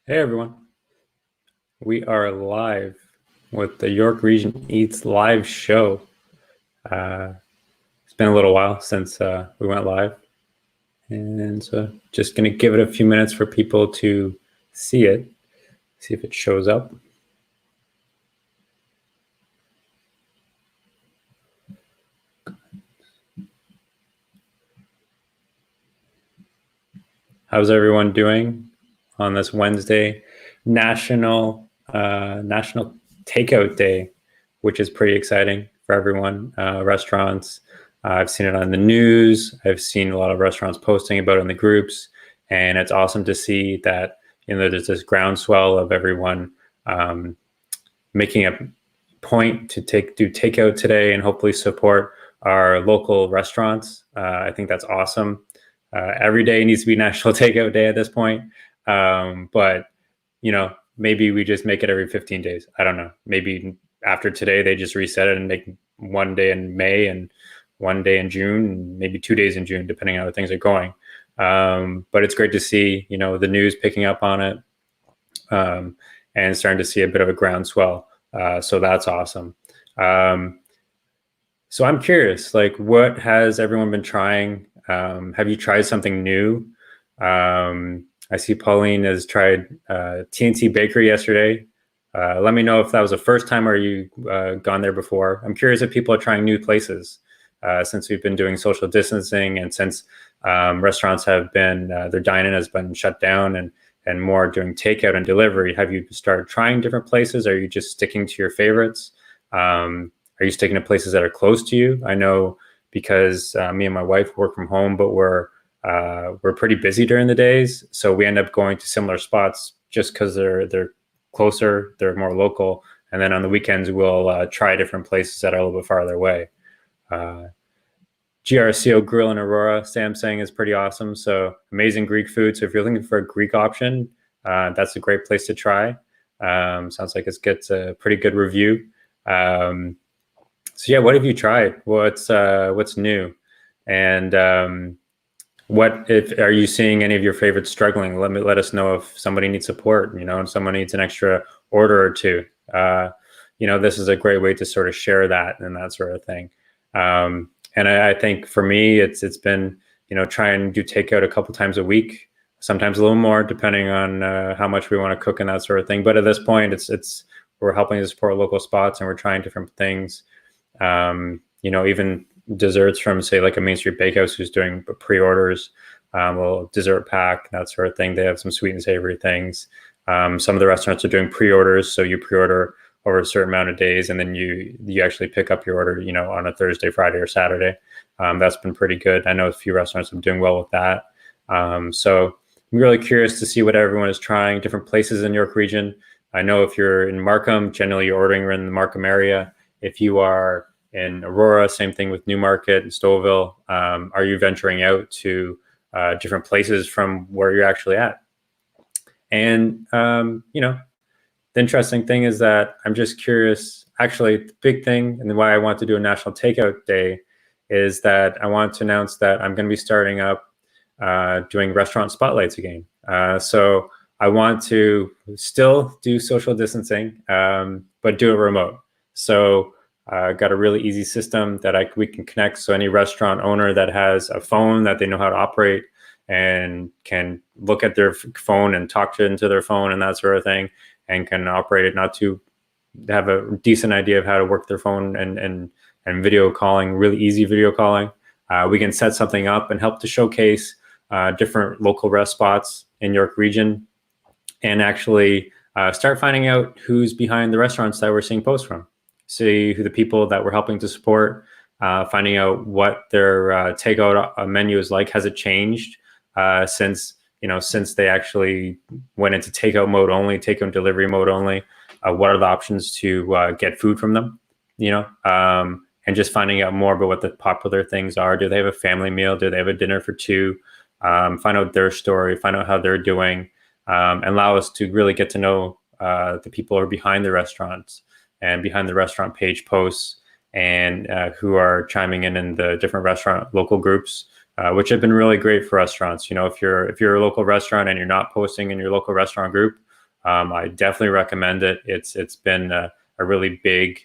Hey everyone, we are live with the York Region Eats live show. Uh, it's been a little while since we went live, and so just going to give it a few minutes for people to see it, see if it shows up. How's everyone doing on this Wednesday, National Takeout Day, which is pretty exciting for everyone. Restaurants, I've seen it on the news. I've seen a lot of restaurants posting about it in the groups, and it's awesome to see that there's this groundswell of everyone making a point to do takeout today and hopefully support our local restaurants. I think that's awesome. Every day needs to be National Takeout Day at this point. But maybe we just make it every 15 days. I don't know. Maybe after today they just reset it and make one day in May and one day in June, and maybe 2 days in June, depending on how things are going. But it's great to see the news picking up on it, and starting to see a bit of a groundswell. So that's awesome. So I'm curious, like, what has everyone been trying? Have you tried something new? I see Pauline has tried TNT Bakery yesterday. Let me know if that was the first time or you gone there before. I'm curious if people are trying new places since we've been doing social distancing, and since restaurants have been, their dine-in has been shut down, and more doing takeout and delivery. Have you started trying different places? Are you just sticking to your favorites? Are you sticking to places that are close to you? I know because me and my wife work from home, but we're pretty busy during the days, so we end up going to similar spots just because they're closer, they're more local, and then on the weekends we'll try different places that are a little bit farther away. GRCO Grill in Aurora, Sam's saying, is pretty awesome. So amazing Greek food. So if you're looking for a Greek option, that's a great place to try. Sounds like it gets a pretty good review. So yeah, what have you tried? What's new? And what if are you seeing any of your favorites struggling? Let us know if somebody needs support, and someone needs an extra order or two. This is a great way to sort of share that and that sort of thing. And I think for me, it's been try and do takeout a couple times a week, sometimes a little more, depending on how much we want to cook and that sort of thing. But at this point, it's we're helping to support local spots, and we're trying different things. Even desserts from, say, like a Main Street Bakehouse who's doing pre-orders, a little dessert pack, that sort of thing. They have some sweet and savory things. Some of the restaurants are doing pre-orders, so you pre-order over a certain amount of days, and then you actually pick up your order, on a Thursday, Friday, or Saturday. That's been pretty good. I know a few restaurants are doing well with that. So I'm really curious to see what everyone is trying, different places in York Region. I know if you're in Markham, generally you're ordering in the Markham area. If you are in Aurora, same thing with Newmarket and Stouffville. Are you venturing out to different places from where you're actually at? And, the interesting thing is that I'm just curious, actually, the big thing and why I want to do a National Takeout Day is that I want to announce that I'm going to be starting up doing restaurant spotlights again. So I want to still do social distancing, but do it remote. So got a really easy system that we can connect. So any restaurant owner that has a phone that they know how to operate and can look at their phone and talk into their phone and that sort of thing, and can operate it, not to have a decent idea of how to work their phone and video calling, really easy video calling. We can set something up and help to showcase different local rest spots in York Region, and actually start finding out who's behind the restaurants that we're seeing posts from. See who the people that we're helping to support, finding out what their takeout menu is like. Has it changed since they actually went into takeout mode only, takeout delivery mode only? What are the options to get food from them? And just finding out more about what the popular things are. Do they have a family meal? Do they have a dinner for two? Find out their story, find out how they're doing, and allow us to really get to know the people who are behind the restaurants and behind the restaurant page posts, and who are chiming in the different restaurant local groups, which have been really great for restaurants. If you're a local restaurant and you're not posting in your local restaurant group, I definitely recommend it. It's been a really big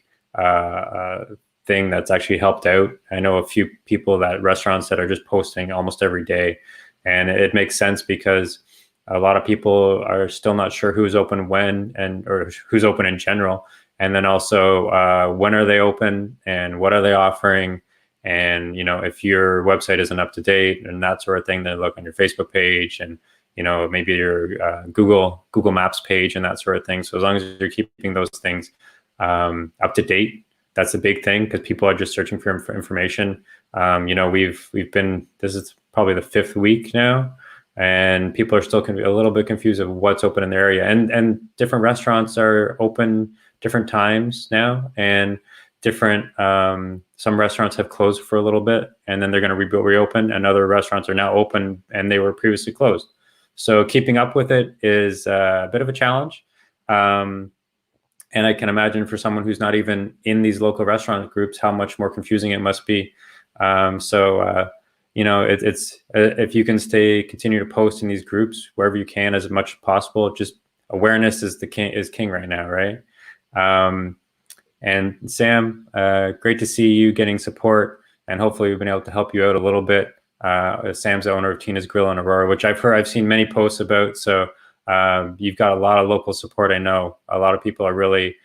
thing that's actually helped out. I know a few people that restaurants that are just posting almost every day, and it makes sense because a lot of people are still not sure who's open when, and or who's open in general, and then also when are they open and what are they offering. And if your website isn't up to date and that sort of thing, then look on your Facebook page and maybe your Google Maps page and that sort of thing. So as long as you're keeping those things up to date, that's a big thing, because people are just searching for information. We've been, this is probably the 5th week now, and people are still a little bit confused of what's open in their area. And different restaurants are open different times now, and different some restaurants have closed for a little bit, and then they're going to reopen, and other restaurants are now open and they were previously closed. So keeping up with it is a bit of a challenge. And I can imagine for someone who's not even in these local restaurant groups, how much more confusing it must be. It's if you can continue to post in these groups wherever you can as much as possible. Just awareness is king right now, right? And Sam, great to see you getting support, and hopefully we've been able to help you out a little bit. Sam's the owner of Tina's Grill in Aurora, which I've seen many posts about. So you've got a lot of local support. I know a lot of people are really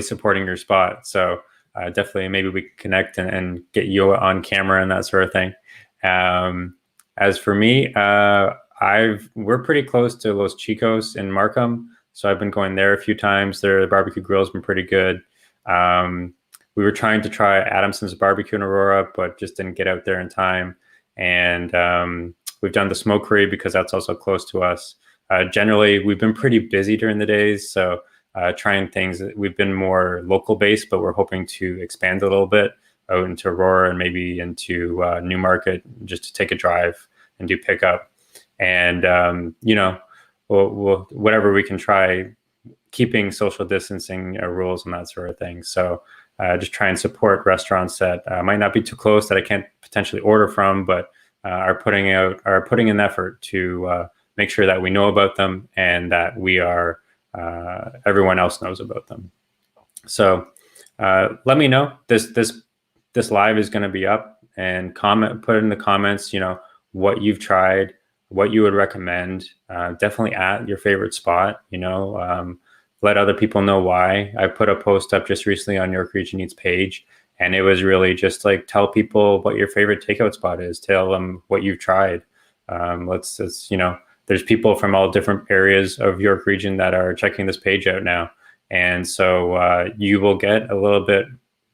supporting your spot. So definitely maybe we can connect and get you on camera and that sort of thing. As for me, we're pretty close to Los Chicos in Markham. So I've been going there a few times. The barbecue grill's been pretty good. We were trying to try Adamson's Barbecue in Aurora, but just didn't get out there in time. And we've done the Smokery because that's also close to us. Generally, we've been pretty busy during the days, so trying things. We've been more local based, but we're hoping to expand a little bit out into Aurora and maybe into Newmarket, just to take a drive and do pickup. And we'll whatever we can try, keeping social distancing rules and that sort of thing. So just try and support restaurants that might not be too close, that I can't potentially order from, but are putting in effort to make sure that we know about them and that we are everyone else knows about them. So let me know. This live is going to be up, and put it in the comments, what you've tried, what you would recommend. Definitely at your favorite spot, let other people know why. I put a post up just recently on York Region Eats page, and it was really just like, tell people what your favorite takeout spot is, tell them what you've tried. There's people from all different areas of York Region that are checking this page out now. And so you will get a little bit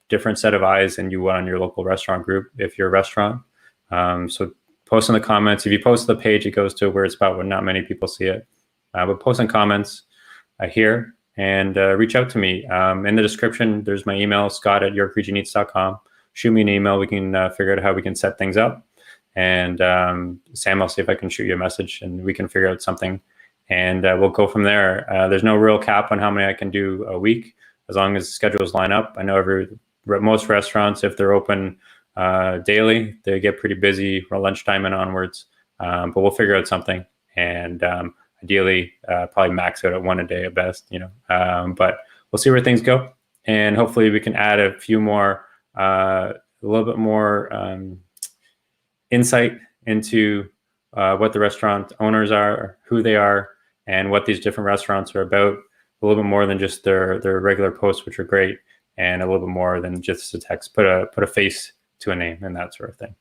different set of eyes than you would on your local restaurant group if you're a restaurant. So post in the comments. If you post the page, it goes to a weird spot where not many people see it. But post in comments here, and reach out to me. In the description, there's my email, scott@yorkregioneats.com. Shoot me an email. We can figure out how we can set things up. And Sam, I'll see if I can shoot you a message and we can figure out something. And we'll go from there. There's no real cap on how many I can do a week, as long as the schedules line up. I know most restaurants, if they're open daily, they get pretty busy from lunchtime and onwards. But we'll figure out something. And ideally, probably max out at 1 a day at best, but we'll see where things go. And hopefully we can add a few more, a little bit more insight into what the restaurant owners are, who they are, and what these different restaurants are about. A little bit more than just their regular posts, which are great, and a little bit more than just a text. Put a face to a name and that sort of thing.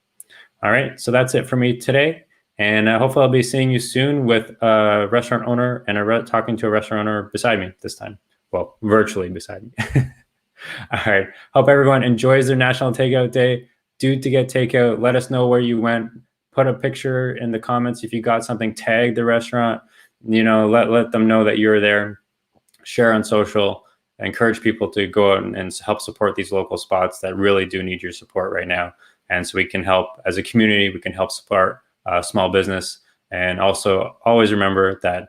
All right, so that's it for me today. And hopefully I'll be seeing you soon with a restaurant owner and talking to a restaurant owner beside me this time. Well, virtually beside me. All right. Hope everyone enjoys their National Takeout Day. Do to get takeout. Let us know where you went. Put a picture in the comments if you got something. Tag the restaurant. Let them know that you're there. Share on social. Encourage people to go out and help support these local spots that really do need your support right now. And so we can help as a community. We can help support small business, and also always remember that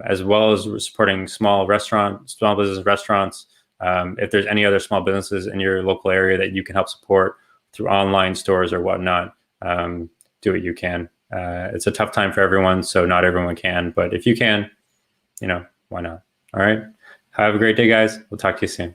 as well as supporting small business restaurants, if there's any other small businesses in your local area that you can help support through online stores or whatnot, do what you can. It's a tough time for everyone, so not everyone can. But if you can, why not? All right. Have a great day, guys. We'll talk to you soon.